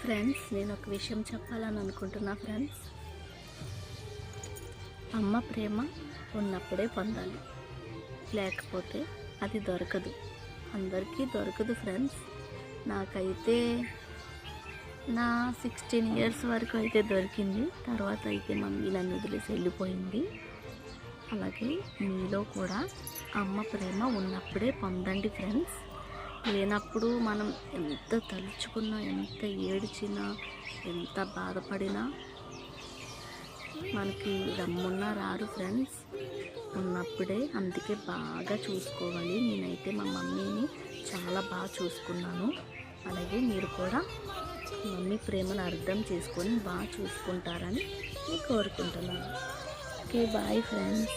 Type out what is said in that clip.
Friends, నేను ఒక విషయం చెప్పాలని అనుకుంటున్నా ఫ్రెండ్స్. అమ్మ ప్రేమ ఉన్నప్పుడే పొందాలి, లేకపోతే అది దొరకదు, అందరికీ దొరకదు ఫ్రెండ్స్. నాకైతే నా 16 years వరకు అయితే దొరికింది. తర్వాత అయితే మమ్మీ నన్ను వదిలేసి వెళ్ళిపోయింది. అలాగే మీలో కూడా అమ్మ ప్రేమ ఉన్నప్పుడే పొందండి ఫ్రెండ్స్. లేనప్పుడు మనం ఎంత తలుచుకున్నా, ఎంత ఏడ్చినా, ఎంత బాధపడినా మనకి రమ్మున్నా రారు ఫ్రెండ్స్. ఉన్నప్పుడే అందుకే బాగా చూసుకోవాలి. నేనైతే మా మమ్మీని చాలా బాగా చూసుకున్నాను. అలాగే మీరు కూడా మమ్మీ ప్రేమను అర్థం చేసుకొని బాగా చూసుకుంటారని కోరుకుంటున్నాను. Okay, bye friends.